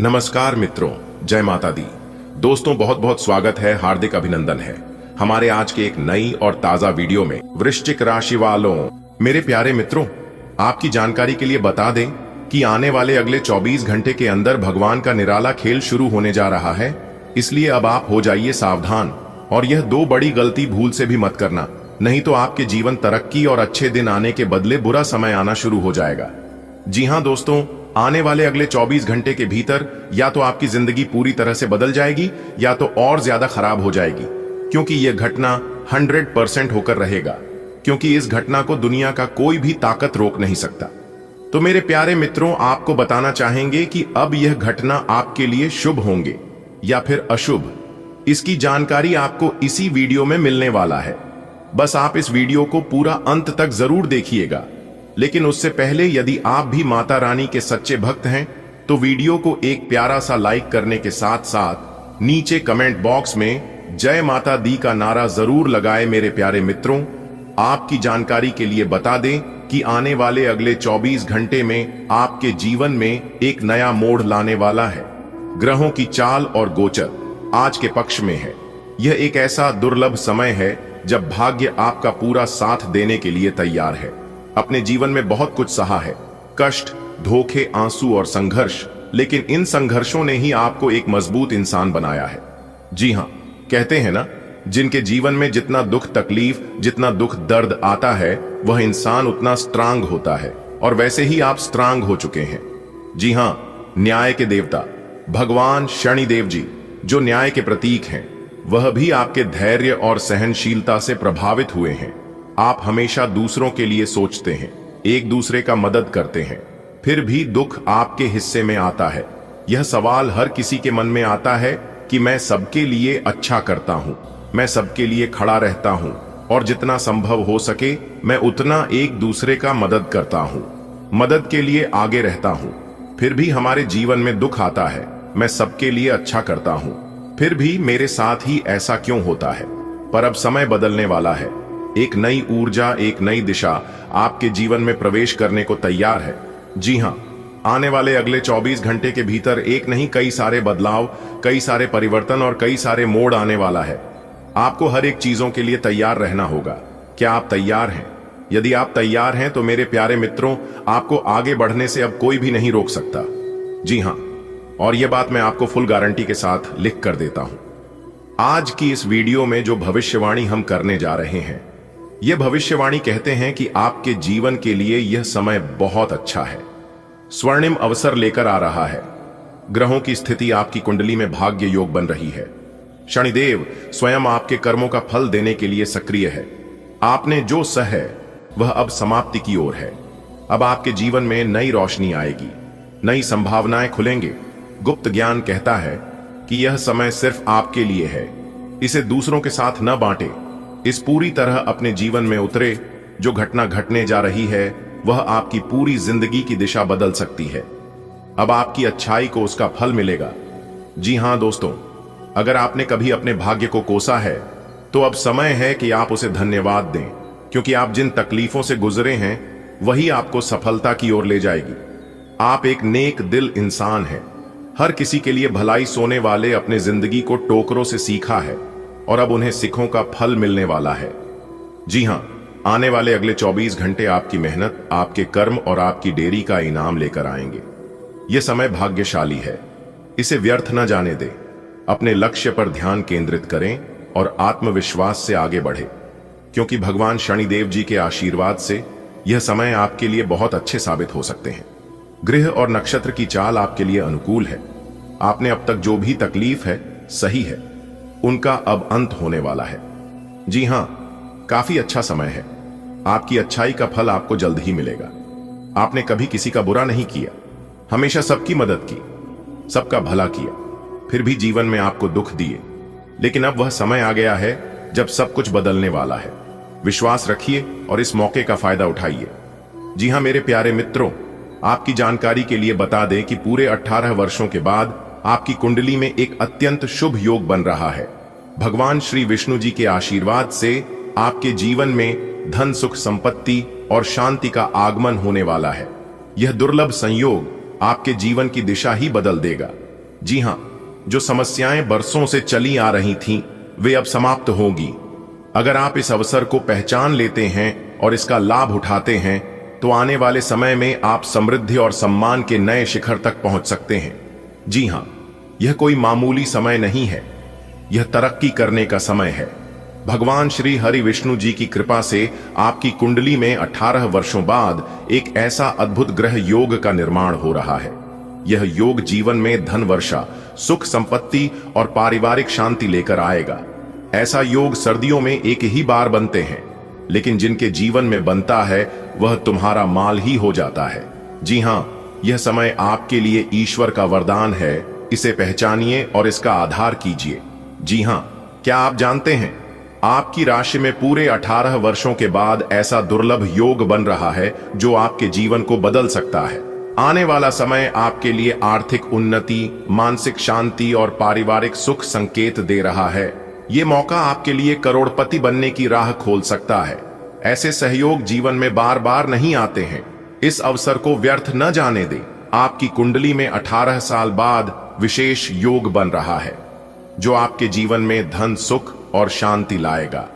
नमस्कार मित्रों, जय माता दी। दोस्तों, बहुत बहुत स्वागत है, हार्दिक अभिनंदन है हमारे आज के एक नई और ताजा वीडियो में। वृश्चिक राशि वालों, मेरे प्यारे मित्रों, आपकी जानकारी के लिए बता दें कि आने वाले अगले 24 घंटे के अंदर भगवान का निराला खेल शुरू होने जा रहा है। इसलिए अब आप हो जाइए सावधान और यह दो बड़ी गलती भूल से भी मत करना, नहीं तो आपके जीवन तरक्की और अच्छे दिन आने के बदले बुरा समय आना शुरू हो जाएगा। जी हाँ दोस्तों, आने वाले अगले 24 घंटे के भीतर या तो आपकी जिंदगी पूरी तरह से बदल जाएगी या तो और ज्यादा खराब हो जाएगी, क्योंकि यह घटना 100% होकर रहेगा, क्योंकि इस घटना को दुनिया का कोई भी ताकत रोक नहीं सकता। तो मेरे प्यारे मित्रों, आपको बताना चाहेंगे कि अब यह घटना आपके लिए शुभ होंगे या फिर अशुभ, इसकी जानकारी आपको इसी वीडियो में मिलने वाला है। बस आप इस वीडियो को पूरा अंत तक जरूर देखिएगा। लेकिन उससे पहले यदि आप भी माता रानी के सच्चे भक्त हैं तो वीडियो को एक प्यारा सा लाइक करने के साथ साथ नीचे कमेंट बॉक्स में जय माता दी का नारा जरूर लगाएं। मेरे प्यारे मित्रों, आपकी जानकारी के लिए बता दें कि आने वाले अगले 24 घंटे में आपके जीवन में एक नया मोड़ लाने वाला है। ग्रहों की चाल और गोचर आज के पक्ष में है। यह एक ऐसा दुर्लभ समय है जब भाग्य आपका पूरा साथ देने के लिए तैयार है। अपने जीवन में बहुत कुछ सहा है, कष्ट, धोखे, आंसू और संघर्ष, लेकिन इन संघर्षों ने ही आपको एक मजबूत इंसान बनाया है। जी हाँ, कहते हैं ना, जिनके जीवन में जितना दुख तकलीफ, जितना दुख दर्द आता है, वह इंसान उतना स्ट्रांग होता है, और वैसे ही आप स्ट्रांग हो चुके हैं। जी हाँ, न्याय के देवता भगवान शनिदेव जी, जो न्याय के प्रतीक हैं, वह भी आपके धैर्य और सहनशीलता से प्रभावित हुए हैं। आप हमेशा दूसरों के लिए सोचते हैं, एक दूसरे का मदद करते हैं, फिर भी दुख आपके हिस्से में आता है। यह सवाल हर किसी के मन में आता है कि मैं सबके लिए अच्छा करता हूं, मैं सबके लिए खड़ा रहता हूं और जितना संभव हो सके मैं उतना एक दूसरे का मदद करता हूं, मदद के लिए आगे रहता हूं। फिर भी हमारे जीवन में दुख आता है, मैं सबके लिए अच्छा करता हूं, फिर भी मेरे साथ ही ऐसा क्यों होता है। पर अब समय बदलने वाला है। एक नई ऊर्जा, एक नई दिशा आपके जीवन में प्रवेश करने को तैयार है। जी हां, आने वाले अगले 24 घंटे के भीतर एक नहीं कई सारे बदलाव, कई सारे परिवर्तन और कई सारे मोड़ आने वाला है। आपको हर एक चीजों के लिए तैयार रहना होगा। क्या आप तैयार हैं? यदि आप तैयार हैं तो मेरे प्यारे मित्रों, आपको आगे बढ़ने से अब कोई भी नहीं रोक सकता। जी हां, और यह बात मैं आपको फुल गारंटी के साथ लिख कर देता हूं। आज की इस वीडियो में जो भविष्यवाणी हम करने जा रहे हैं, यह भविष्यवाणी कहते हैं कि आपके जीवन के लिए यह समय बहुत अच्छा है, स्वर्णिम अवसर लेकर आ रहा है। ग्रहों की स्थिति आपकी कुंडली में भाग्य योग बन रही है। शनिदेव स्वयं आपके कर्मों का फल देने के लिए सक्रिय है। आपने जो सह है वह अब समाप्ति की ओर है। अब आपके जीवन में नई रोशनी आएगी, नई संभावनाएं खुलेंगे। गुप्त ज्ञान कहता है कि यह समय सिर्फ आपके लिए है, इसे दूसरों के साथ न बांटे। इस पूरी तरह अपने जीवन में उतरे। जो घटना घटने जा रही है वह आपकी पूरी जिंदगी की दिशा बदल सकती है। अब आपकी अच्छाई को उसका फल मिलेगा। जी हां दोस्तों, अगर आपने कभी अपने भाग्य को कोसा है तो अब समय है कि आप उसे धन्यवाद दें, क्योंकि आप जिन तकलीफों से गुजरे हैं वही आपको सफलता की ओर ले जाएगी। आप एक नेक दिल इंसान हैं। हर किसी के लिए भलाई सोने वाले अपने जिंदगी को टोकरों से सीखा है और अब उन्हें सिखों का फल मिलने वाला है। जी हां, आने वाले अगले 24 घंटे आपकी मेहनत, आपके कर्म और आपकी डेरी का इनाम लेकर आएंगे। यह समय भाग्यशाली है, इसे व्यर्थ न जाने दें। अपने लक्ष्य पर ध्यान केंद्रित करें और आत्मविश्वास से आगे बढ़े, क्योंकि भगवान शनिदेव जी के आशीर्वाद से यह समय आपके लिए बहुत अच्छे साबित हो सकते हैं। ग्रह और नक्षत्र की चाल आपके लिए अनुकूल है। आपने अब तक जो भी तकलीफ है, सही है, उनका अब अंत होने वाला है। जी हां, काफी अच्छा समय है। आपकी अच्छाई का फल आपको जल्द ही मिलेगा। आपने कभी किसी का बुरा नहीं किया, हमेशा सबकी मदद की, सबका भला किया, फिर भी जीवन में आपको दुख दिए। लेकिन अब वह समय आ गया है जब सब कुछ बदलने वाला है। विश्वास रखिए और इस मौके का फायदा उठाइए। जी हां मेरे प्यारे मित्रों, आपकी जानकारी के लिए बता दें कि पूरे 18 वर्षों के बाद आपकी कुंडली में एक अत्यंत शुभ योग बन रहा है। भगवान श्री विष्णु जी के आशीर्वाद से आपके जीवन में धन, सुख, संपत्ति और शांति का आगमन होने वाला है। यह दुर्लभ संयोग आपके जीवन की दिशा ही बदल देगा। जी हां, जो समस्याएं बरसों से चली आ रही थीं, वे अब समाप्त होंगी। अगर आप इस अवसर को पहचान लेते हैं और इसका लाभ उठाते हैं, तो आने वाले समय में आप समृद्धि और सम्मान के नए शिखर तक पहुंच सकते हैं। जी हां, यह कोई मामूली समय नहीं है, यह तरक्की करने का समय है। भगवान श्री हरि विष्णु जी की कृपा से आपकी कुंडली में 18 वर्षों बाद एक ऐसा अद्भुत ग्रह योग का निर्माण हो रहा है। यह योग जीवन में धन वर्षा, सुख संपत्ति और पारिवारिक शांति लेकर आएगा। ऐसा योग सर्दियों में एक ही बार बनते हैं, लेकिन जिनके जीवन में बनता है वह तुम्हारा माल ही हो जाता है। जी हां, यह समय आपके लिए ईश्वर का वरदान है। इसे पहचानिए और इसका आधार कीजिए। जी हां, क्या आप जानते हैं, आपकी राशि में पूरे 18 वर्षों के बाद ऐसा दुर्लभ योग बन रहा है जो आपके जीवन को बदल सकता है। आने वाला समय आपके लिए आर्थिक उन्नति, मानसिक शांति और पारिवारिक सुख संकेत दे रहा है। ये मौका आपके लिए करोड़पति बनने की राह खोल सकता है। ऐसे सहयोग जीवन में बार बार नहीं आते हैं। इस अवसर को व्यर्थ न जाने दें। आपकी कुंडली में 18 साल बाद विशेष योग बन रहा है जो आपके जीवन में धन, सुख और शांति लाएगा।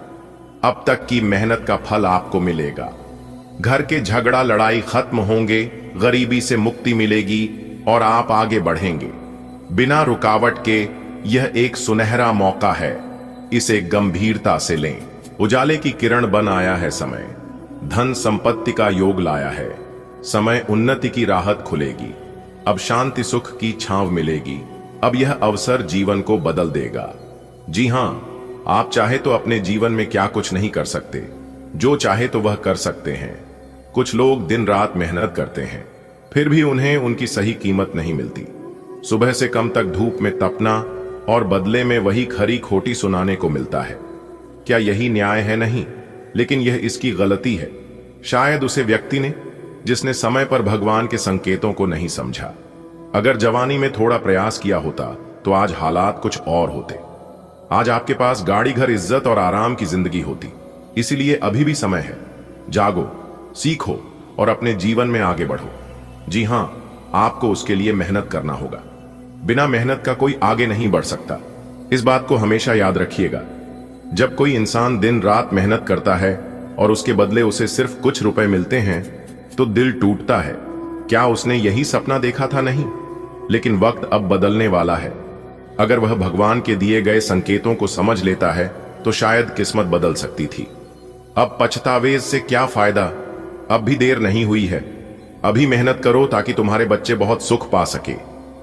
अब तक की मेहनत का फल आपको मिलेगा। घर के झगड़ा लड़ाई खत्म होंगे, गरीबी से मुक्ति मिलेगी और आप आगे बढ़ेंगे बिना रुकावट के। यह एक सुनहरा मौका है, इसे गंभीरता से लें। उजाले की किरण बन आया है समय, धन संपत्ति का योग लाया है। समय उन्नति की राहत खुलेगी। अब शांति सुख की छांव मिलेगी। अब यह अवसर जीवन को बदल देगा। जी हां, आप चाहे तो अपने जीवन में क्या कुछ नहीं कर सकते, जो चाहे तो वह कर सकते हैं। कुछ लोग दिन रात मेहनत करते हैं, फिर भी उन्हें उनकी सही कीमत नहीं मिलती। सुबह से कम तक धूप में तपना और बदले में वही खरी खोटी सुनाने को मिलता है। क्या यही न्याय है? नहीं, लेकिन यह इसकी गलती है। शायद उसे व्यक्ति ने जिसने समय पर भगवान के संकेतों को नहीं समझा। अगर जवानी में थोड़ा प्रयास किया होता तो आज हालात कुछ और होते। आज आपके पास गाड़ी, घर, इज्जत और आराम की जिंदगी होती। इसीलिए अभी भी समय है। जागो, सीखो और अपने जीवन में आगे बढ़ो। जी हां, आपको उसके लिए मेहनत करना होगा। बिना मेहनत का कोई आगे नहीं बढ़ सकता। इस बात को हमेशा याद रखिएगा। जब कोई इंसान दिन रात मेहनत करता है और उसके बदले उसे सिर्फ कुछ रुपए मिलते हैं तो दिल टूटता है। क्या उसने यही सपना देखा था? नहीं, लेकिन वक्त अब बदलने वाला है। अगर वह भगवान के दिए गए संकेतों को समझ लेता है तो शायद किस्मत बदल सकती थी। अब पछतावे से क्या फायदा? अब भी देर नहीं हुई है। अभी मेहनत करो ताकि तुम्हारे बच्चे बहुत सुख पा सके।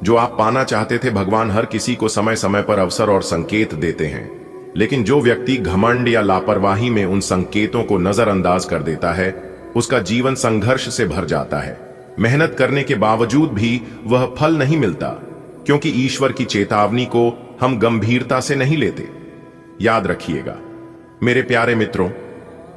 जो आप पाना चाहते थे, भगवान हर किसी को समय समय पर अवसर और संकेत देते हैं, लेकिन जो व्यक्ति घमंड या लापरवाही में उन संकेतों को नजरअंदाज कर देता है, उसका जीवन संघर्ष से भर जाता है। मेहनत करने के बावजूद भी वह फल नहीं मिलता, क्योंकि ईश्वर की चेतावनी को हम गंभीरता से नहीं लेते। याद रखिएगा मेरे प्यारे मित्रों,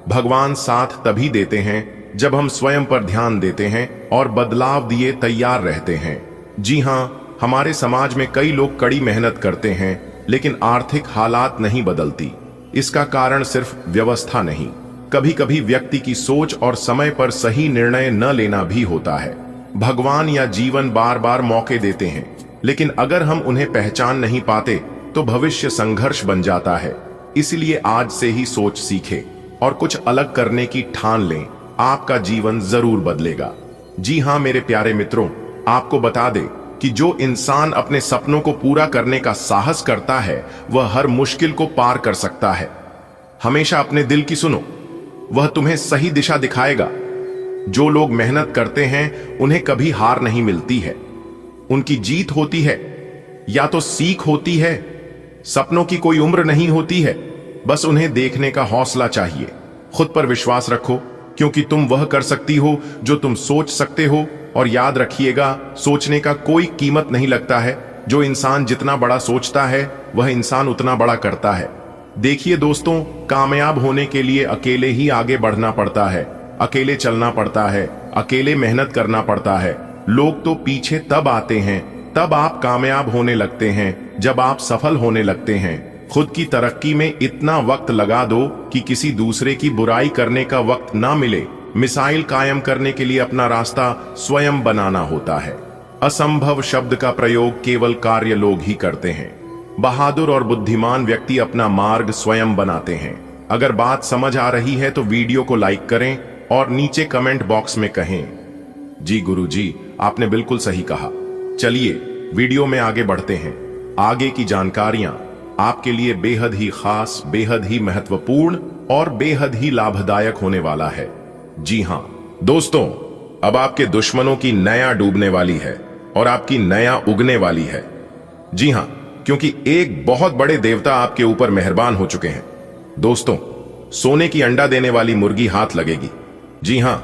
भगवान साथ तभी देते हैं जब हम स्वयं पर ध्यान देते हैं और बदलाव दिए तैयार रहते हैं। जी हां, हमारे समाज में कई लोग कड़ी मेहनत करते हैं, लेकिन आर्थिक हालात नहीं बदलती। इसका कारण सिर्फ व्यवस्था नहीं, कभी कभी व्यक्ति की सोच और समय पर सही निर्णय न लेना भी होता है। भगवान या जीवन बार बार मौके देते हैं, लेकिन अगर हम उन्हें पहचान नहीं पाते तो भविष्य संघर्ष बन जाता है। इसलिए आज से ही सोच सीखें और कुछ अलग करने की ठान लें। आपका जीवन जरूर बदलेगा। जी हां मेरे प्यारे मित्रों, आपको बता दें कि जो इंसान अपने सपनों को पूरा करने का साहस करता है, वह हर मुश्किल को पार कर सकता है। हमेशा अपने दिल की सुनो, वह तुम्हें सही दिशा दिखाएगा। जो लोग मेहनत करते हैं उन्हें कभी हार नहीं मिलती है, उनकी जीत होती है या तो सीख होती है। सपनों की कोई उम्र नहीं होती है, बस उन्हें देखने का हौसला चाहिए। खुद पर विश्वास रखो, क्योंकि तुम वह कर सकती हो जो तुम सोच सकते हो। और याद रखिएगा, सोचने का कोई कीमत नहीं लगता है। जो इंसान जितना बड़ा सोचता है, वह इंसान उतना बड़ा करता है। देखिए दोस्तों, कामयाब होने के लिए अकेले ही आगे बढ़ना पड़ता है, अकेले चलना पड़ता है, अकेले मेहनत करना पड़ता है। लोग तो पीछे तब आते हैं, तब आप कामयाब होने लगते हैं जब आप सफल होने लगते हैं। खुद की तरक्की में इतना वक्त लगा दो कि किसी दूसरे की बुराई करने का वक्त ना मिले। मिसाइल कायम करने के लिए अपना रास्ता स्वयं बनाना होता है। असंभव शब्द का प्रयोग केवल कार्य लोग ही करते हैं। बहादुर और बुद्धिमान व्यक्ति अपना मार्ग स्वयं बनाते हैं। अगर बात समझ आ रही है तो वीडियो को लाइक करें और नीचे कमेंट बॉक्स में कहें, जी गुरुजी, आपने बिल्कुल सही कहा। चलिए वीडियो में आगे बढ़ते हैं। आगे की जानकारियां आपके लिए बेहद ही खास, बेहद ही महत्वपूर्ण और बेहद ही लाभदायक होने वाला है। जी हां दोस्तों, अब आपके दुश्मनों की नया डूबने वाली है और आपकी नया उगने वाली है। जी हां, क्योंकि एक बहुत बड़े देवता आपके ऊपर मेहरबान हो चुके हैं। दोस्तों, सोने की अंडा देने वाली मुर्गी हाथ लगेगी। जी हां,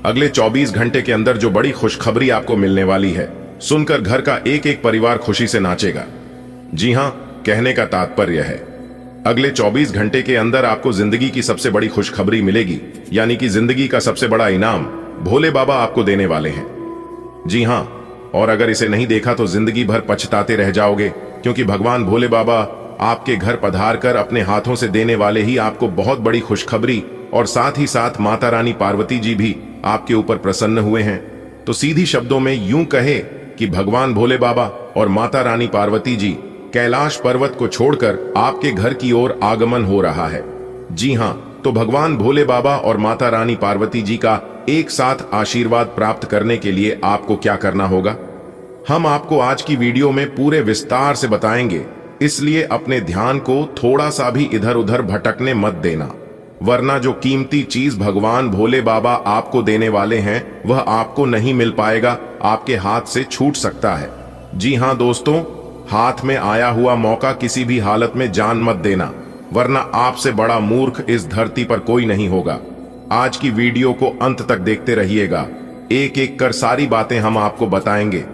अगले 24 घंटे के अंदर जो बड़ी खुशखबरी आपको मिलने वाली है, सुनकर घर का एक एक परिवार खुशी से नाचेगा। जी हां, कहने का तात्पर्य है अगले 24 घंटे के अंदर आपको जिंदगी की सबसे बड़ी खुशखबरी मिलेगी, यानी कि जिंदगी का सबसे बड़ा इनाम भोले बाबा आपको देने वाले हैं। जी हां, और अगर इसे नहीं देखा तो जिंदगी भर पछताते रह जाओगे, क्योंकि भगवान भोले बाबा आपके घर पधार कर अपने हाथों से देने वाले ही आपको बहुत बड़ी खुशखबरी, और साथ ही साथ माता रानी पार्वती जी भी आपके ऊपर प्रसन्न हुए हैं। तो सीधी शब्दों में यूं कहे कि भगवान भोले बाबा और माता रानी पार्वती जी कैलाश पर्वत को छोड़कर आपके घर की ओर आगमन हो रहा है। जी हां, तो भगवान भोले बाबा और माता रानी पार्वती जी का एक साथ आशीर्वाद प्राप्त करने के लिए आपको क्या करना होगा, हम आपको आज की वीडियो में पूरे विस्तार से बताएंगे। इसलिए अपने ध्यान को थोड़ा सा भी इधर उधर भटकने मत देना, वरना जो कीमती चीज भगवान भोले बाबा आपको देने वाले हैं वह आपको नहीं मिल पाएगा, आपके हाथ से छूट सकता है। जी हां दोस्तों, हाथ में आया हुआ मौका किसी भी हालत में जान मत देना, वरना आपसे बड़ा मूर्ख इस धरती पर कोई नहीं होगा। आज की वीडियो को अंत तक देखते रहिएगा, एक एक कर सारी बातें हम आपको बताएंगे।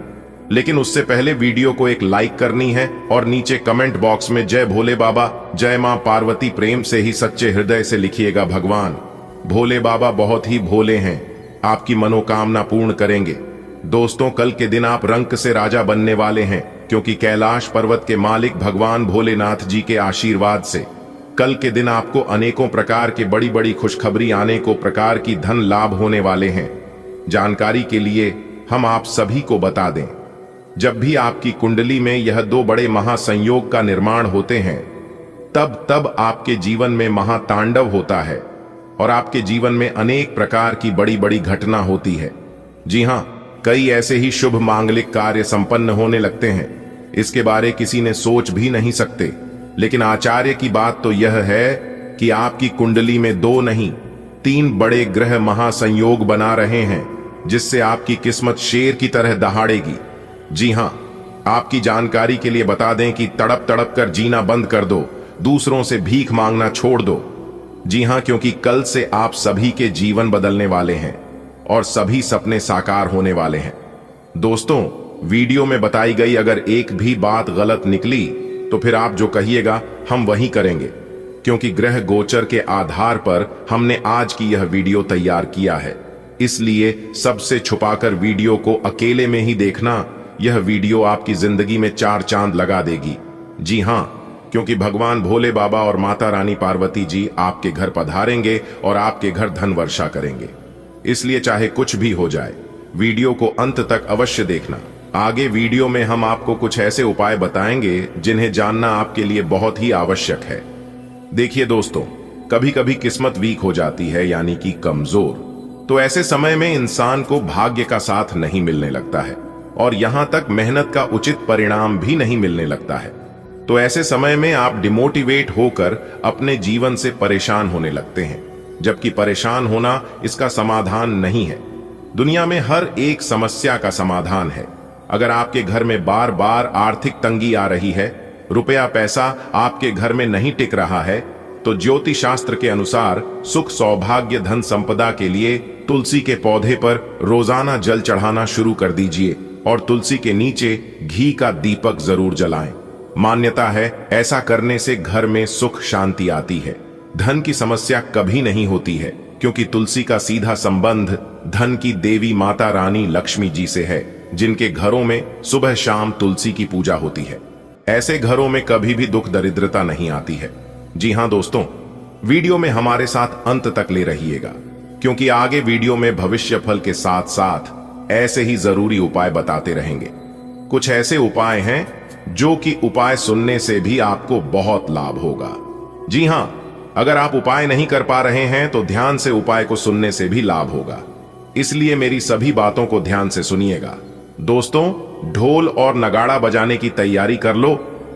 लेकिन उससे पहले वीडियो को एक लाइक करनी है और नीचे कमेंट बॉक्स में जय भोले बाबा, जय मां पार्वती प्रेम से ही सच्चे हृदय से लिखिएगा। भगवान भोले बाबा बहुत ही भोले हैं, आपकी मनोकामना पूर्ण करेंगे। दोस्तों, कल के दिन आप रंक से राजा बनने वाले हैं, क्योंकि कैलाश पर्वत के मालिक भगवान भोलेनाथ जी के आशीर्वाद से कल के दिन आपको अनेकों प्रकार के बड़ी बड़ी खुशखबरी, अनेकों प्रकार की धन लाभ होने वाले हैं। जानकारी के लिए हम आप सभी को बता दें, जब भी आपकी कुंडली में यह दो बड़े महासंयोग का निर्माण होते हैं, तब आपके जीवन में महातांडव होता है और आपके जीवन में अनेक प्रकार की बड़ी बड़ी घटना होती है। जी हां, कई ऐसे ही शुभ मांगलिक कार्य संपन्न होने लगते हैं, इसके बारे किसी ने सोच भी नहीं सकते। लेकिन आचार्य की बात तो यह है कि आपकी कुंडली में 2 नहीं 3 बड़े ग्रह महासंयोग बना रहे हैं, जिससे आपकी किस्मत शेर की तरह दहाड़ेगी। जी हां, आपकी जानकारी के लिए बता दें कि तड़प तड़प कर जीना बंद कर दो, दूसरों से भीख मांगना छोड़ दो। जी हां, क्योंकि कल से आप सभी के जीवन बदलने वाले हैं और सभी सपने साकार होने वाले हैं। दोस्तों, वीडियो में बताई गई अगर एक भी बात गलत निकली तो फिर आप जो कहिएगा हम वही करेंगे, क्योंकि ग्रह गोचर के आधार पर हमने आज की यह वीडियो तैयार किया है। इसलिए सबसे छुपाकर वीडियो को अकेले में ही देखना, यह वीडियो आपकी जिंदगी में 4 चांद लगा देगी। जी हां, क्योंकि भगवान भोले बाबा और माता रानी पार्वती जी आपके घर पधारेंगे और आपके घर धन वर्षा करेंगे। इसलिए चाहे कुछ भी हो जाए, वीडियो को अंत तक अवश्य देखना। आगे वीडियो में हम आपको कुछ ऐसे उपाय बताएंगे जिन्हें जानना आपके लिए बहुत ही आवश्यक है। देखिए दोस्तों, कभी कभी किस्मत वीक हो जाती है, यानी कि कमजोर। तो ऐसे समय में इंसान को भाग्य का साथ नहीं मिलने लगता है और यहां तक मेहनत का उचित परिणाम भी नहीं मिलने लगता है। तो ऐसे समय में आप डिमोटिवेट होकर अपने जीवन से परेशान होने लगते हैं, जबकि परेशान होना इसका समाधान नहीं है। दुनिया में हर एक समस्या का समाधान है। अगर आपके घर में बार बार आर्थिक तंगी आ रही है, रुपया पैसा आपके घर में नहीं टिक रहा है, तो ज्योतिष शास्त्र के अनुसार सुख सौभाग्य धन संपदा के लिए तुलसी के पौधे पर रोजाना जल चढ़ाना शुरू कर दीजिए और तुलसी के नीचे घी का दीपक जरूर जलाएं। मान्यता है ऐसा करने से घर में सुख शांति आती है, धन की समस्या कभी नहीं होती है, क्योंकि तुलसी का सीधा संबंध धन की देवी माता रानी लक्ष्मी जी से है, जिनके घरों में सुबह शाम तुलसी की पूजा होती है। ऐसे घरों में कभी भी दुख दरिद्रता नहीं आती है। जी हां दोस्तों, वीडियो में हमारे साथ अंत तक ले रहिएगा, क्योंकि आगे वीडियो में भविष्य फल के साथ साथ ऐसे ही जरूरी उपाय बताते रहेंगे। कुछ ऐसे उपाय हैं जो कि उपाय सुनने से भी आपको बहुत लाभ होगा। जी हां, अगर आप उपाय नहीं कर पा रहे हैं तो ध्यान से उपाय को सुनने से भी लाभ होगा। इसलिए मेरी सभी बातों को ध्यान से सुनिएगा। दोस्तों, ढोल और नगाड़ा बजाने की तैयारी कर लो,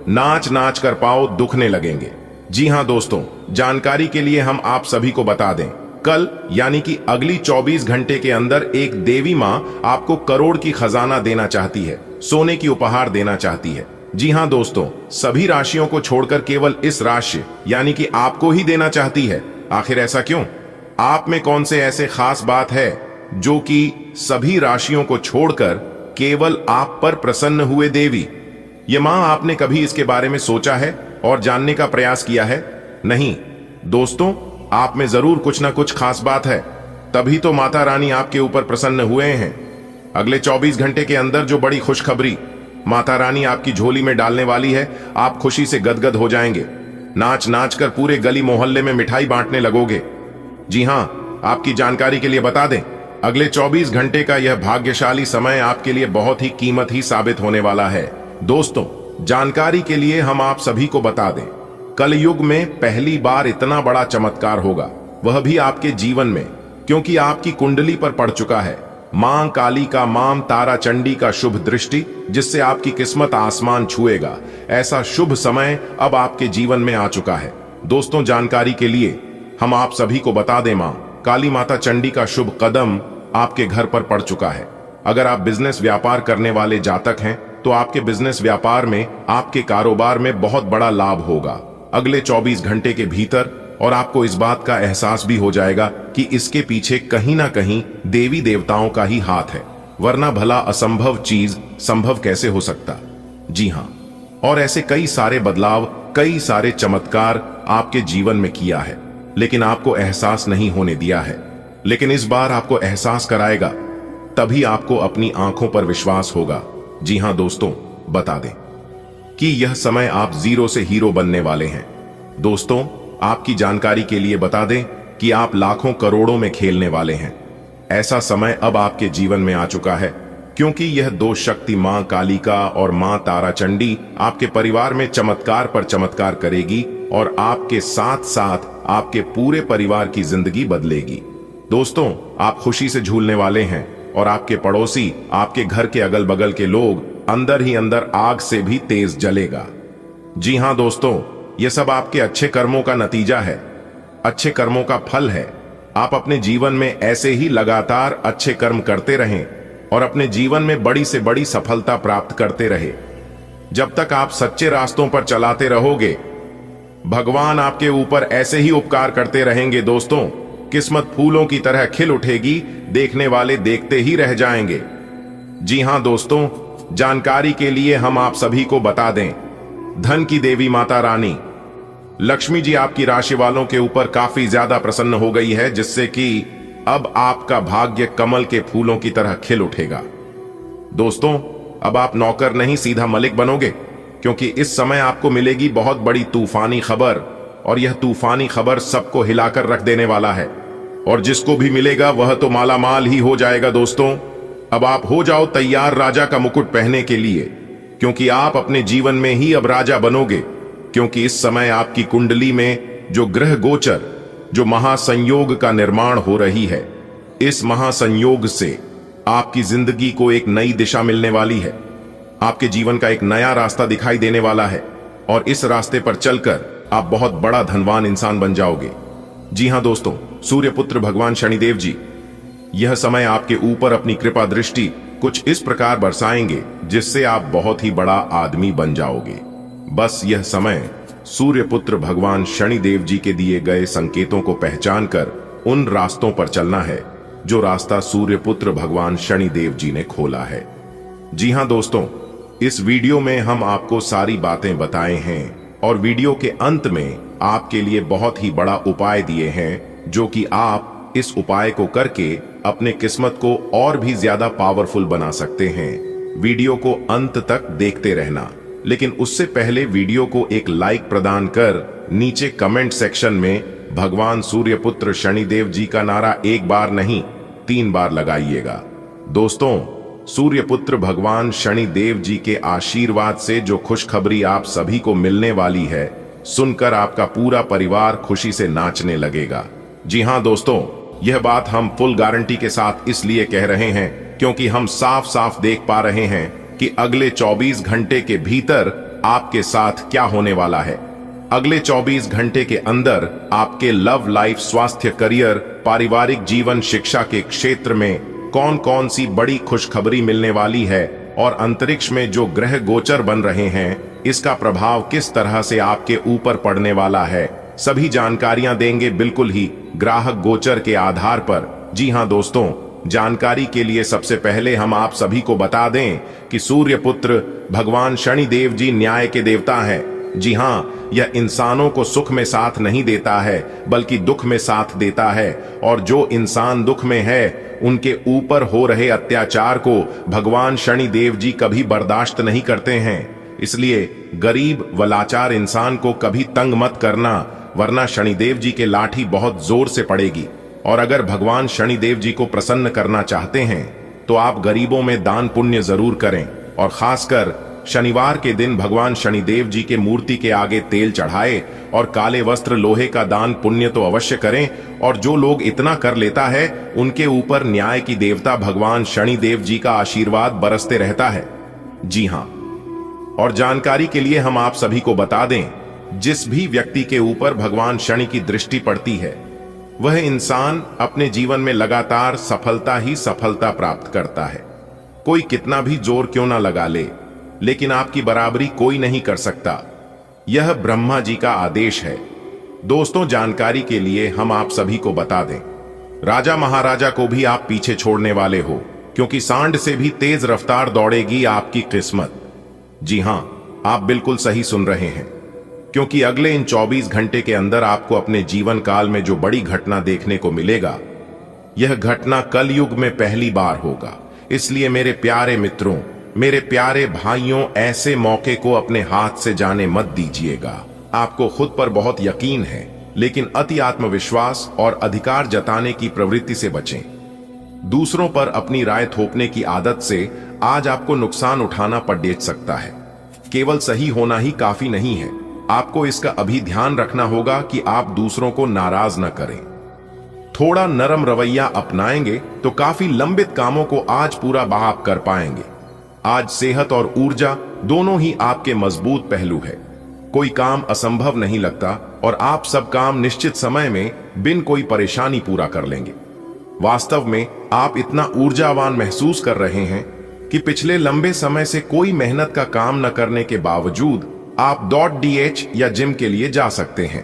नाच नाच कर पांव दुखने लगेंगे। जी हां दोस्तों, जानकारी के लिए हम आप सभी को बता दें, कल यानी कि अगली 24 घंटे के अंदर एक देवी मां आपको करोड़ की खजाना देना चाहती है, सोने की उपहार देना चाहती है। जी हां दोस्तों, सभी राशियों को छोड़कर केवल इस राशि यानी कि आपको ही देना चाहती है। आखिर ऐसा क्यों? आप में कौन से ऐसे खास बात है जो कि सभी राशियों को छोड़कर केवल आप पर प्रसन्न हुए देवी? ये मां, आपने कभी इसके बारे में सोचा है और जानने का प्रयास किया है? नहीं दोस्तों, आप में जरूर कुछ ना कुछ खास बात है, तभी तो माता रानी आपके ऊपर प्रसन्न हुए हैं। अगले 24 घंटे के अंदर जो बड़ी खुशखबरी माता रानी आपकी झोली में डालने वाली है, आप खुशी से गदगद हो जाएंगे। नाच नाच कर पूरे गली मोहल्ले में मिठाई बांटने लगोगे। जी हां, आपकी जानकारी के लिए बता दें, अगले 24 घंटे का यह भाग्यशाली समय आपके लिए बहुत ही कीमती साबित होने वाला है। दोस्तों, जानकारी के लिए हम आप सभी को बता दें, कलयुग में पहली बार इतना बड़ा चमत्कार होगा, वह भी आपके जीवन में, क्योंकि आपकी कुंडली पर पड़ चुका है मां काली का, मां तारा चंडी का शुभ दृष्टि, जिससे आपकी किस्मत आसमान छुएगा। ऐसा शुभ समय अब आपके जीवन में आ चुका है। दोस्तों, जानकारी के लिए हम आप सभी को बता दें, मां काली माता चंडी का शुभ कदम आपके घर पर पड़ चुका है। अगर आप बिजनेस व्यापार करने वाले जातक हैं तो आपके बिजनेस व्यापार में, आपके कारोबार में बहुत बड़ा लाभ होगा अगले 24 घंटे के भीतर, और आपको इस बात का एहसास भी हो जाएगा कि इसके पीछे कहीं ना कहीं देवी देवताओं का ही हाथ है, वरना भला असंभव चीज संभव कैसे हो सकता। जी हां, और ऐसे कई सारे बदलाव, कई सारे चमत्कार आपके जीवन में किया है, लेकिन आपको एहसास नहीं होने दिया है। लेकिन इस बार आपको एहसास कराएगा, तभी आपको अपनी आंखों पर विश्वास होगा। जी हां दोस्तों, बता दें कि यह समय आप जीरो से हीरो बनने वाले हैं। दोस्तों, आपकी जानकारी के लिए बता दें कि आप लाखों करोड़ों में खेलने वाले हैं। ऐसा समय अब आपके जीवन में आ चुका है, क्योंकि यह दो शक्ति मां कालिका और मां तारा चंडी आपके परिवार में चमत्कार पर चमत्कार करेगी और आपके साथ साथ आपके पूरे परिवार की जिंदगी बदलेगी। दोस्तों, आप खुशी से झूलने वाले हैं और आपके पड़ोसी, आपके घर के अगल बगल के लोग अंदर ही अंदर आग से भी तेज जलेगा। जी हां दोस्तों, यह सब आपके अच्छे कर्मों का नतीजा है, अच्छे कर्मों का फल है। आप अपने जीवन में ऐसे ही लगातार अच्छे कर्म करते रहें और अपने जीवन में बड़ी से बड़ी सफलता प्राप्त करते रहे। जब तक आप सच्चे रास्तों पर चलाते रहोगे, भगवान आपके ऊपर ऐसे ही उपकार करते रहेंगे। दोस्तों, किस्मत फूलों की तरह खिल उठेगी, देखने वाले देखते ही रह जाएंगे। जी हां दोस्तों, जानकारी के लिए हम आप सभी को बता दें, धन की देवी माता रानी लक्ष्मी जी आपकी राशि वालों के ऊपर काफी ज्यादा प्रसन्न हो गई है, जिससे कि अब आपका भाग्य कमल के फूलों की तरह खिल उठेगा। दोस्तों, अब आप नौकर नहीं सीधा मलिक बनोगे, क्योंकि इस समय आपको मिलेगी बहुत बड़ी तूफानी खबर, और यह तूफानी खबर सबको हिलाकर रख देने वाला है, और जिसको भी मिलेगा वह तो मालामाल ही हो जाएगा। दोस्तों, अब आप हो जाओ तैयार राजा का मुकुट पहनने के लिए, क्योंकि आप अपने जीवन में ही अब राजा बनोगे। क्योंकि इस समय आपकी कुंडली में जो ग्रह गोचर, जो महासंयोग का निर्माण हो रही है, इस महासंयोग से आपकी जिंदगी को एक नई दिशा मिलने वाली है। आपके जीवन का एक नया रास्ता दिखाई देने वाला है, और इस रास्ते पर चलकर आप बहुत बड़ा धनवान इंसान बन जाओगे। जी हां दोस्तों, सूर्यपुत्र भगवान शनिदेव जी यह समय आपके ऊपर अपनी कृपा दृष्टि कुछ इस प्रकार बरसाएंगे, जिससे आप बहुत ही बड़ा आदमी बन जाओगे। बस यह समय सूर्यपुत्र भगवान शनिदेव जी के दिए गए संकेतों को पहचान कर उन रास्तों पर चलना है, जो रास्ता सूर्यपुत्र भगवान शनिदेव जी ने खोला है। जी हां दोस्तों, इस वीडियो में हम आपको सारी बातें बताए हैं, और वीडियो के अंत में आपके लिए बहुत ही बड़ा उपाय दिए हैं, जो कि आप इस उपाय को करके अपने किस्मत को और भी ज्यादा पावरफुल बना सकते हैं। वीडियो को अंत तक देखते रहना, लेकिन उससे पहले वीडियो को एक लाइक प्रदान कर नीचे कमेंट सेक्शन में भगवान सूर्यपुत्र शनिदेव जी का नारा एक बार नहीं 3 बार लगाइएगा। दोस्तों, सूर्यपुत्र भगवान शनिदेव जी के आशीर्वाद से जो खुशखबरी आप सभी को मिलने वाली है, सुनकर आपका पूरा परिवार खुशी से नाचने लगेगा। जी हां दोस्तों, यह बात हम फुल गारंटी के साथ इसलिए कह रहे हैं क्योंकि हम साफ साफ देख पा रहे हैं कि अगले 24 घंटे के भीतर आपके साथ क्या होने वाला है। अगले 24 घंटे के अंदर आपके लव लाइफ, स्वास्थ्य, करियर, पारिवारिक जीवन, शिक्षा के क्षेत्र में कौन कौन सी बड़ी खुशखबरी मिलने वाली है और अंतरिक्ष में जो ग्रह गोचर बन रहे हैं, इसका प्रभाव किस तरह से आपके ऊपर पड़ने वाला है, सभी जानकारियां देंगे बिल्कुल ही ग्राहक गोचर के आधार पर। जी हां दोस्तों, जानकारी के लिए सबसे पहले हम आप सभी को बता दें कि सूर्यपुत्र भगवान शनिदेव जी न्याय के देवता हैं। जी हां, यह इंसानों को सुख में साथ नहीं देता है बल्कि दुख में साथ देता है, और जो इंसान दुख में है उनके ऊपर हो रहे अत्याचार को भगवान शनिदेव जी कभी बर्दाश्त नहीं करते हैं। इसलिए गरीब व लाचार इंसान को कभी तंग मत करना, वरना शनिदेव जी के लाठी बहुत जोर से पड़ेगी। और अगर भगवान शनिदेव जी को प्रसन्न करना चाहते हैं तो आप गरीबों में दान पुण्य जरूर करें, और खासकर शनिवार के दिन भगवान शनिदेव जी के मूर्ति के आगे तेल चढ़ाए और काले वस्त्र, लोहे का दान पुण्य तो अवश्य करें। और जो लोग इतना कर लेता है उनके ऊपर न्याय की देवता भगवान शनिदेव जी का आशीर्वाद बरसते रहता है। जी हां, और जानकारी के लिए हम आप सभी को बता दें, जिस भी व्यक्ति के ऊपर भगवान शनि की दृष्टि पड़ती है वह इंसान अपने जीवन में लगातार सफलता ही सफलता प्राप्त करता है। कोई कितना भी जोर क्यों ना लगा ले, लेकिन आपकी बराबरी कोई नहीं कर सकता। यह ब्रह्मा जी का आदेश है। दोस्तों, जानकारी के लिए हम आप सभी को बता दें, राजा महाराजा को भी आप पीछे छोड़ने वाले हो, क्योंकि सांड से भी तेज रफ्तार दौड़ेगी आपकी किस्मत। जी हां, आप बिल्कुल सही सुन रहे हैं, क्योंकि अगले इन 24 घंटे के अंदर आपको अपने जीवन काल में जो बड़ी घटना देखने को मिलेगा, यह घटना कलयुग में पहली बार होगा। इसलिए मेरे प्यारे मित्रों, मेरे प्यारे भाइयों, ऐसे मौके को अपने हाथ से जाने मत दीजिएगा। आपको खुद पर बहुत यकीन है, लेकिन अति आत्मविश्वास और अधिकार जताने की प्रवृत्ति से बचें। दूसरों पर अपनी राय थोपने की आदत से आज आपको नुकसान उठाना पड़ सकता है। केवल सही होना ही काफी नहीं है, आपको इसका अभी ध्यान रखना होगा कि आप दूसरों को नाराज न करें। थोड़ा नरम रवैया अपनाएंगे तो काफी लंबित कामों को आज पूरा आप कर पाएंगे। आज सेहत और ऊर्जा दोनों ही आपके मजबूत पहलू है। कोई काम असंभव नहीं लगता और आप सब काम निश्चित समय में बिन कोई परेशानी पूरा कर लेंगे। वास्तव में आप इतना ऊर्जावान महसूस कर रहे हैं कि पिछले लंबे समय से कोई मेहनत का काम न करने के बावजूद आप दौड़, डीएच या जिम के लिए जा सकते हैं।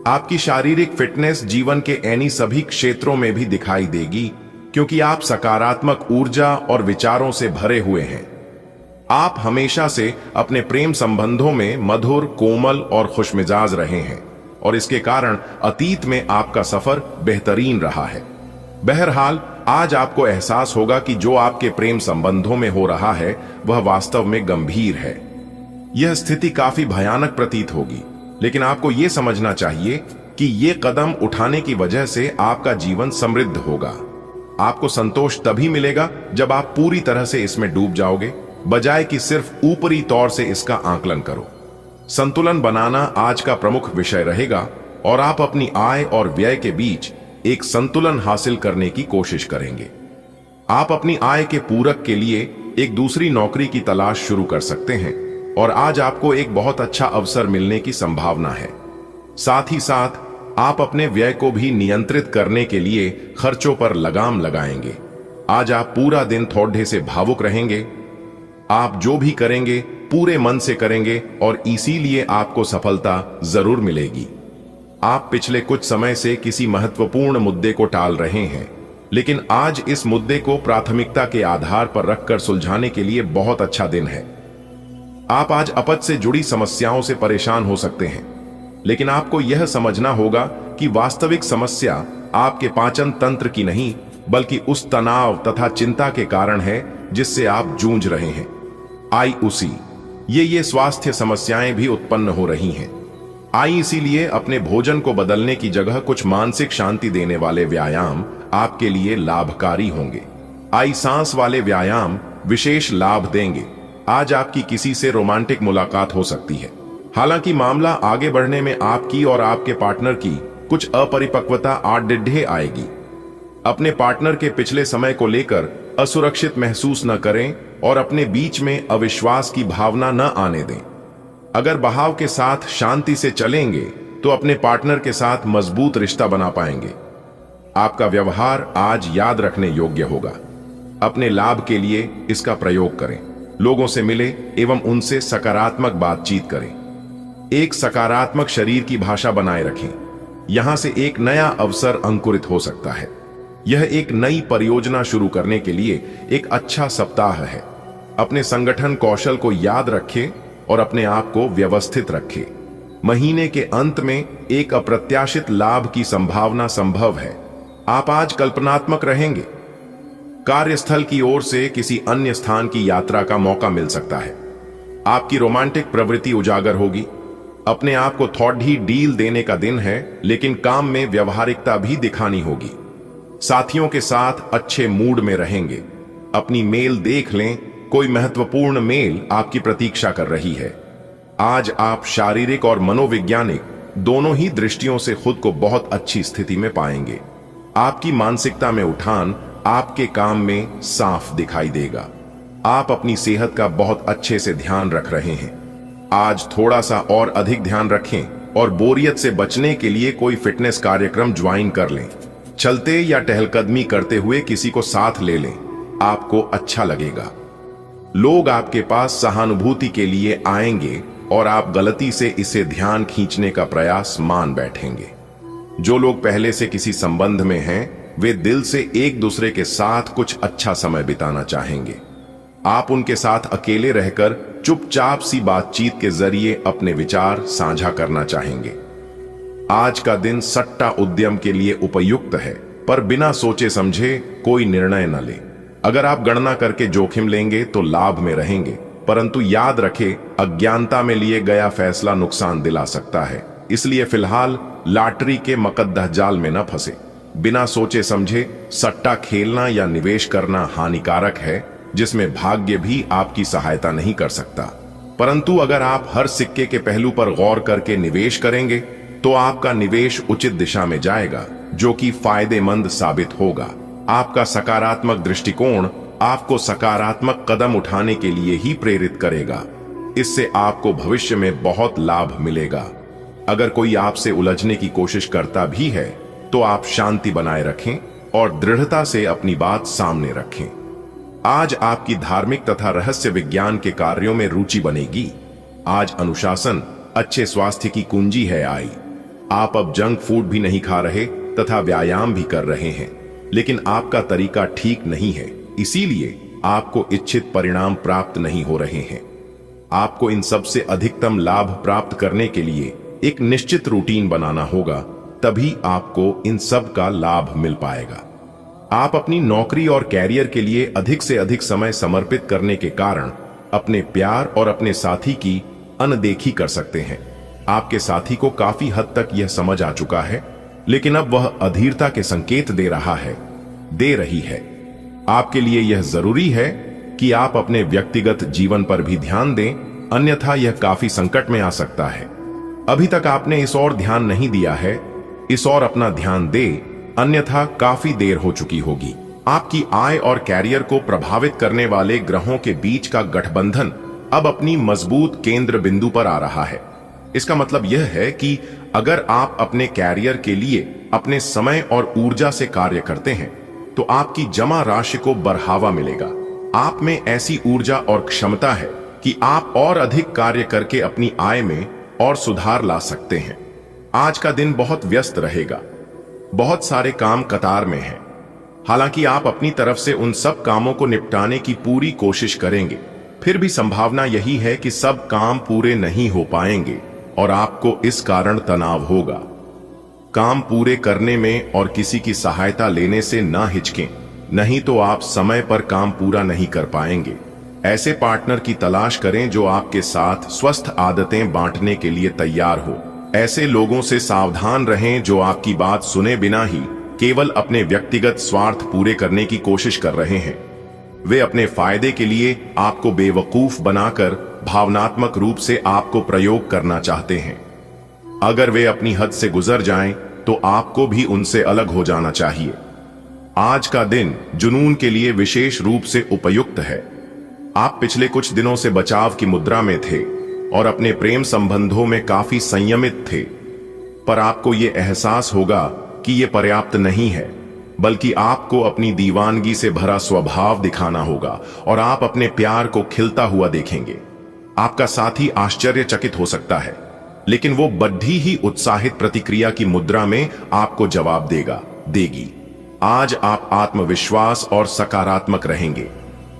आपकी शारीरिक फिटनेस जीवन के ऐनी सभी क्षेत्रों में भी दिखाई देगी, क्योंकि आप सकारात्मक ऊर्जा और विचारों से भरे हुए हैं। आप हमेशा से अपने प्रेम संबंधों में मधुर, कोमल और खुशमिजाज रहे हैं, और इसके कारण अतीत में आपका सफर बेहतरीन रहा है। बहरहाल, आज आपको एहसास होगा कि जो आपके प्रेम संबंधों में हो रहा है वह वास्तव में गंभीर है। यह स्थिति काफी भयानक प्रतीत होगी, लेकिन आपको यह समझना चाहिए कि ये कदम उठाने की वजह से आपका जीवन समृद्ध होगा। आपको संतोष तभी मिलेगा जब आप पूरी तरह से इसमें डूब जाओगे, बजाय कि सिर्फ ऊपरी तौर से इसका आकलन करो। संतुलन बनाना आज का प्रमुख विषय रहेगा, और आप अपनी आय और व्यय के बीच एक संतुलन हासिल करने की कोशिश करेंगे। आप अपनी आय के पूरक के लिए एक दूसरी नौकरी की तलाश शुरू कर सकते हैं, और आज आपको एक बहुत अच्छा अवसर मिलने की संभावना है। साथ ही साथ आप अपने व्यय को भी नियंत्रित करने के लिए खर्चों पर लगाम लगाएंगे। आज आप पूरा दिन थोड़े से भावुक रहेंगे। आप जो भी करेंगे पूरे मन से करेंगे, और इसीलिए आपको सफलता जरूर मिलेगी। आप पिछले कुछ समय से किसी महत्वपूर्ण मुद्दे को टाल रहे हैं, लेकिन आज इस मुद्दे को प्राथमिकता के आधार पर रखकर सुलझाने के लिए बहुत अच्छा दिन है। आप आज अपच से जुड़ी समस्याओं से परेशान हो सकते हैं, लेकिन आपको यह समझना होगा कि वास्तविक समस्या आपके पाचन तंत्र की नहीं, बल्कि उस तनाव तथा चिंता के कारण है जिससे आप जूझ रहे हैं। आईयूसी, ये स्वास्थ्य समस्याएं भी उत्पन्न हो रही हैं। इसीलिए अपने भोजन को बदलने की जगह कुछ मानसिक शांति देने वाले व्यायाम आपके लिए लाभकारी होंगे। आई सांस वाले व्यायाम विशेष लाभ देंगे। आज आपकी किसी से रोमांटिक मुलाकात हो सकती है। हालांकि मामला आगे बढ़ने में आपकी और आपके पार्टनर की कुछ अपरिपक्वता आड़ आएगी। अपने पार्टनर के पिछले समय को लेकर असुरक्षित महसूस न करें और अपने बीच में अविश्वास की भावना न आने दें। अगर बहाव के साथ शांति से चलेंगे तो अपने पार्टनर के साथ मजबूत रिश्ता बना पाएंगे। आपका व्यवहार आज याद रखने योग्य होगा। अपने लाभ के लिए इसका प्रयोग करें। लोगों से मिले एवं उनसे सकारात्मक बातचीत करें। एक सकारात्मक शरीर की भाषा बनाए रखें। यहां से एक नया अवसर अंकुरित हो सकता है। यह एक नई परियोजना शुरू करने के लिए एक अच्छा सप्ताह है। अपने संगठन कौशल को याद रखें और अपने आप को व्यवस्थित रखें। महीने के अंत में एक अप्रत्याशित लाभ की संभावना संभव है। आप आज कल्पनात्मक रहेंगे। कार्यस्थल की ओर से किसी अन्य स्थान की यात्रा का मौका मिल सकता है। आपकी रोमांटिक प्रवृत्ति उजागर होगी। अपने आप को थोड़ी डील देने का दिन है, लेकिन काम में व्यवहारिकता भी दिखानी होगी। साथियों के साथ अच्छे मूड में रहेंगे। अपनी मेल देख लें, कोई महत्वपूर्ण मेल आपकी प्रतीक्षा कर रही है। आज आप शारीरिक और मनोवैज्ञानिक दोनों ही दृष्टियों से खुद को बहुत अच्छी स्थिति में पाएंगे। आपकी मानसिकता में उठान आपके काम में साफ दिखाई देगा। आप अपनी सेहत का बहुत अच्छे से ध्यान रख रहे हैं। आज थोड़ा सा और अधिक ध्यान रखें और बोरियत से बचने के लिए कोई फिटनेस कार्यक्रम ज्वाइन कर लें। चलते या टहलकदमी करते हुए किसी को साथ ले लें, आपको अच्छा लगेगा। लोग आपके पास सहानुभूति के लिए आएंगे और आप गलती से इसे ध्यान खींचने का प्रयास मान बैठेंगे। जो लोग पहले से किसी संबंध में हैं, वे दिल से एक दूसरे के साथ कुछ अच्छा समय बिताना चाहेंगे। आप उनके साथ अकेले रहकर चुपचाप सी बातचीत के जरिए अपने विचार साझा करना चाहेंगे। आज का दिन सट्टा उद्यम के लिए उपयुक्त है, पर बिना सोचे समझे कोई निर्णय न ले। अगर आप गणना करके जोखिम लेंगे तो लाभ में रहेंगे, परंतु याद रखें, अज्ञानता में लिए गया फैसला नुकसान दिला सकता है। इसलिए फिलहाल लॉटरी के मकद्दह जाल में न फंसे। बिना सोचे समझे सट्टा खेलना या निवेश करना हानिकारक है, जिसमें भाग्य भी आपकी सहायता नहीं कर सकता। परंतु अगर आप हर सिक्के के पहलू पर गौर करके निवेश करेंगे तो आपका निवेश उचित दिशा में जाएगा, जो कि फायदेमंद साबित होगा। आपका सकारात्मक दृष्टिकोण आपको सकारात्मक कदम उठाने के लिए ही प्रेरित करेगा। इससे आपको भविष्य में बहुत लाभ मिलेगा। अगर कोई आपसे उलझने की कोशिश करता भी है तो आप शांति बनाए रखें और दृढ़ता से अपनी बात सामने रखें। आज आपकी धार्मिक तथा रहस्य विज्ञान के कार्यों में रुचि बनेगी। आज अनुशासन अच्छे स्वास्थ्य की कुंजी है। आप अब जंक फूड भी नहीं खा रहे तथा व्यायाम भी कर रहे हैं, लेकिन आपका तरीका ठीक नहीं है, इसीलिए आपको इच्छित परिणाम प्राप्त नहीं हो रहे हैं। आपको इन सब से अधिकतम लाभ प्राप्त करने के लिए एक निश्चित रूटीन बनाना होगा, तभी आपको इन सब का लाभ मिल पाएगा। आप अपनी नौकरी और कैरियर के लिए अधिक से अधिक समय समर्पित करने के कारण अपने प्यार और अपने साथी की अनदेखी कर सकते हैं। आपके साथी को काफी हद तक यह समझ आ चुका है, लेकिन अब वह अधीरता के संकेत दे रही है। आपके लिए यह जरूरी है कि आप अपने व्यक्तिगत जीवन पर भी ध्यान दें, अन्यथा यह काफी संकट में आ सकता है। अभी तक आपने इस ओर ध्यान नहीं दिया है, इस ओर अपना ध्यान दे, अन्यथा काफी देर हो चुकी होगी। आपकी आय और कैरियर को प्रभावित करने वाले ग्रहों के बीच का गठबंधन अब अपनी मजबूत केंद्र बिंदु पर आ रहा है। इसका मतलब यह है कि अगर आप अपने कैरियर के लिए अपने समय और ऊर्जा से कार्य करते हैं तो आपकी जमा राशि को बढ़ावा मिलेगा। आप में ऐसी ऊर्जा और क्षमता है कि आप और अधिक कार्य करके अपनी आय में और सुधार ला सकते हैं। आज का दिन बहुत व्यस्त रहेगा। बहुत सारे काम कतार में हैं। हालांकि आप अपनी तरफ से उन सब कामों को निपटाने की पूरी कोशिश करेंगे, फिर भी संभावना यही है कि सब काम पूरे नहीं हो पाएंगे और आपको इस कारण तनाव होगा। काम पूरे करने में और किसी की सहायता लेने से ना हिचकें, नहीं तो आप समय पर काम पूरा नहीं कर पाएंगे। ऐसे पार्टनर की तलाश करें जो आपके साथ स्वस्थ आदतें बांटने के लिए तैयार हो। ऐसे लोगों से सावधान रहें जो आपकी बात सुने बिना ही केवल अपने व्यक्तिगत स्वार्थ पूरे करने की कोशिश कर रहे हैं। वे अपने फायदे के लिए आपको बेवकूफ बनाकर भावनात्मक रूप से आपको प्रयोग करना चाहते हैं। अगर वे अपनी हद से गुजर जाएं, तो आपको भी उनसे अलग हो जाना चाहिए। आज का दिन जुनून के लिए विशेष रूप से उपयुक्त है। आप पिछले कुछ दिनों से बचाव की मुद्रा में थे और अपने प्रेम संबंधों में काफी संयमित थे, पर आपको यह एहसास होगा कि यह पर्याप्त नहीं है, बल्कि आपको अपनी दीवानगी से भरा स्वभाव दिखाना होगा और आप अपने प्यार को खिलता हुआ देखेंगे। आपका साथी आश्चर्यचकित हो सकता है, लेकिन वो बड़ी ही उत्साहित प्रतिक्रिया की मुद्रा में आपको जवाब देगी। आज आप आत्मविश्वास और सकारात्मक रहेंगे।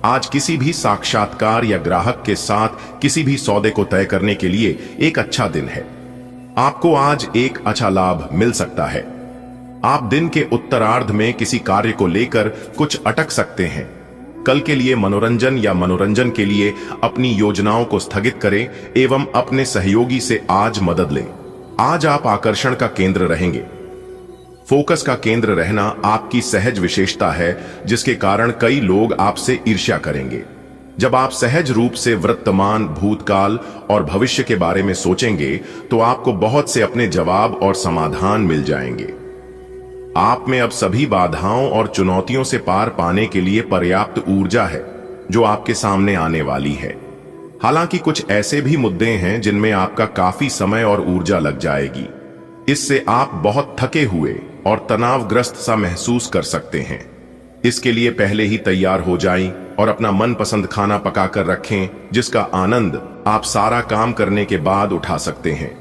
आज किसी भी साक्षात्कार या ग्राहक के साथ किसी भी सौदे को तय करने के लिए एक अच्छा दिन है। आपको आज एक अच्छा लाभ मिल सकता है। आप दिन के उत्तरार्ध में किसी कार्य को लेकर कुछ अटक सकते हैं। कल के लिए मनोरंजन के लिए अपनी योजनाओं को स्थगित करें एवं अपने सहयोगी से आज मदद लें। आज आप आकर्षण का केंद्र रहेंगे। फोकस का केंद्र रहना आपकी सहज विशेषता है, जिसके कारण कई लोग आपसे ईर्ष्या करेंगे। जब आप सहज रूप से वर्तमान, भूतकाल और भविष्य के बारे में सोचेंगे, तो आपको बहुत से अपने जवाब और समाधान मिल जाएंगे। आप में अब सभी बाधाओं और चुनौतियों से पार पाने के लिए पर्याप्त ऊर्जा है, जो आपके सामने आने वाली है। हालांकि कुछ ऐसे भी मुद्दे हैं जिनमें आपका काफी समय और ऊर्जा लग जाएगी। इससे आप बहुत थके हुए और तनावग्रस्त सा महसूस कर सकते हैं। इसके लिए पहले ही तैयार हो जाएं और अपना मनपसंद खाना पकाकर रखें, जिसका आनंद आप सारा काम करने के बाद उठा सकते हैं।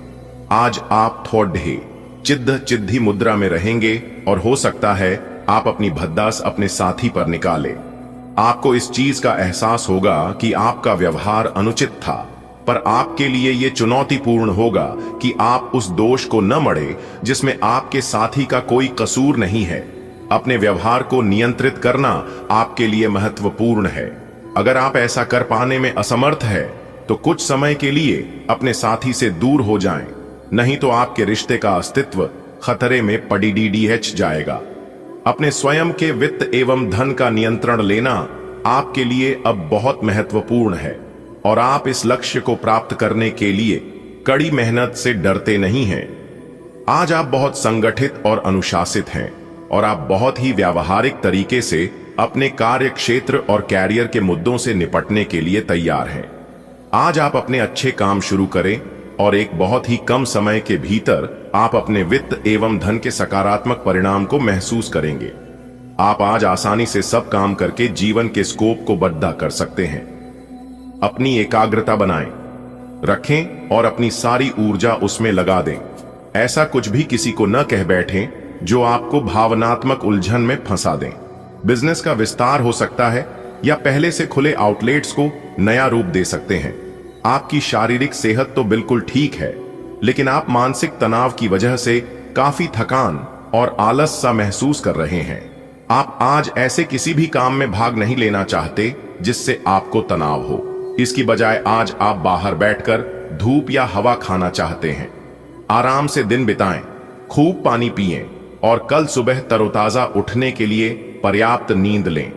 आज आप थोड़े चिद्धी मुद्रा में रहेंगे और हो सकता है आप अपनी भद्दास अपने साथी पर निकालें। आपको इस चीज का एहसास होगा कि आपका व्यवहार अनुचित था, पर आपके लिए यह चुनौतीपूर्ण होगा कि आप उस दोष को न मढ़े जिसमें आपके साथी का कोई कसूर नहीं है। अपने व्यवहार को नियंत्रित करना आपके लिए महत्वपूर्ण है। अगर आप ऐसा कर पाने में असमर्थ है, तो कुछ समय के लिए अपने साथी से दूर हो जाएं, नहीं तो आपके रिश्ते का अस्तित्व खतरे में पड़ीडीडीएच जाएगा। अपने स्वयं के वित्त एवं धन का नियंत्रण लेना आपके लिए अब बहुत महत्वपूर्ण है और आप इस लक्ष्य को प्राप्त करने के लिए कड़ी मेहनत से डरते नहीं हैं। आज आप बहुत संगठित और अनुशासित हैं और आप बहुत ही व्यावहारिक तरीके से अपने कार्य क्षेत्र और कैरियर के मुद्दों से निपटने के लिए तैयार हैं। आज आप अपने अच्छे काम शुरू करें और एक बहुत ही कम समय के भीतर आप अपने वित्त एवं धन के सकारात्मक परिणाम को महसूस करेंगे। आप आज आसानी से सब काम करके जीवन के स्कोप को बड़ा कर सकते हैं। अपनी एकाग्रता बनाएं, रखें और अपनी सारी ऊर्जा उसमें लगा दें। ऐसा कुछ भी किसी को न कह बैठें जो आपको भावनात्मक उलझन में फंसा दें। बिजनेस का विस्तार हो सकता है या पहले से खुले आउटलेट्स को नया रूप दे सकते हैं। आपकी शारीरिक सेहत तो बिल्कुल ठीक है, लेकिन आप मानसिक तनाव की वजह से काफी थकान और आलस सा महसूस कर रहे हैं। आप आज ऐसे किसी भी काम में भाग नहीं लेना चाहते जिससे आपको तनाव हो। इसकी बजाय आज आप बाहर बैठकर धूप या हवा खाना चाहते हैं। आराम से दिन बिताएं, खूब पानी पिएं और कल सुबह तरोताजा उठने के लिए पर्याप्त नींद लें।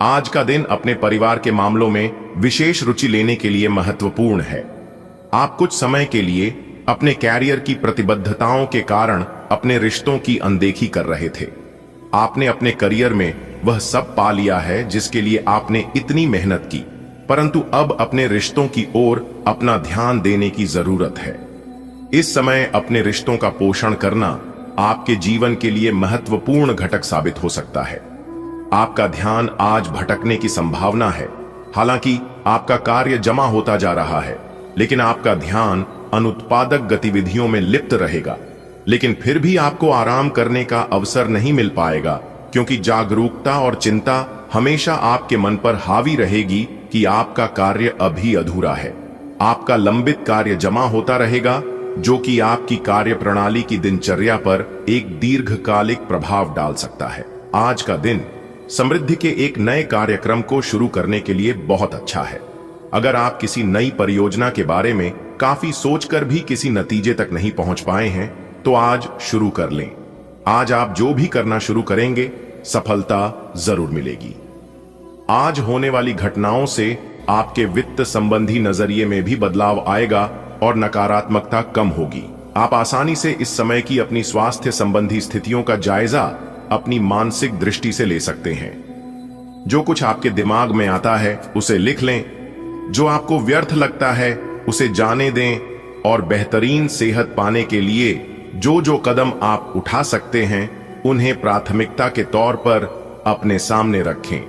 आज का दिन अपने परिवार के मामलों में विशेष रुचि लेने के लिए महत्वपूर्ण है। आप कुछ समय के लिए अपने कैरियर की प्रतिबद्धताओं के कारण अपने रिश्तों की अनदेखी कर रहे थे। आपने अपने करियर में वह सब पा लिया है जिसके लिए आपने इतनी मेहनत की, परंतु अब अपने रिश्तों की ओर अपना ध्यान देने की जरूरत है। इस समय अपने रिश्तों का पोषण करना आपके जीवन के लिए महत्वपूर्ण घटक साबित हो सकता है। आपका ध्यान आज भटकने की संभावना है। हालांकि आपका कार्य जमा होता जा रहा है, लेकिन आपका ध्यान अनुत्पादक गतिविधियों में लिप्त रहेगा। लेकिन फिर भी आपको आराम करने का अवसर नहीं मिल पाएगा, क्योंकि जागरूकता और चिंता हमेशा आपके मन पर हावी रहेगी कि आपका कार्य अभी अधूरा है। आपका लंबित कार्य जमा होता रहेगा, जो कि आपकी कार्य प्रणाली की दिनचर्या पर एक दीर्घकालिक प्रभाव डाल सकता है। आज का दिन समृद्धि के एक नए कार्यक्रम को शुरू करने के लिए बहुत अच्छा है। अगर आप किसी नई परियोजना के बारे में काफी सोचकर भी किसी नतीजे तक नहीं पहुंच पाए हैं, तो आज शुरू कर लें। आज आप जो भी करना शुरू करेंगे सफलता जरूर मिलेगी। आज होने वाली घटनाओं से आपके वित्त संबंधी नजरिए में भी बदलाव आएगा और नकारात्मकता कम होगी। आप आसानी से इस समय की अपनी स्वास्थ्य संबंधी स्थितियों का जायजा अपनी मानसिक दृष्टि से ले सकते हैं। जो कुछ आपके दिमाग में आता है उसे लिख लें, जो आपको व्यर्थ लगता है उसे जाने दें और बेहतरीन सेहत पाने के लिए जो जो कदम आप उठा सकते हैं उन्हें प्राथमिकता के तौर पर अपने सामने रखें।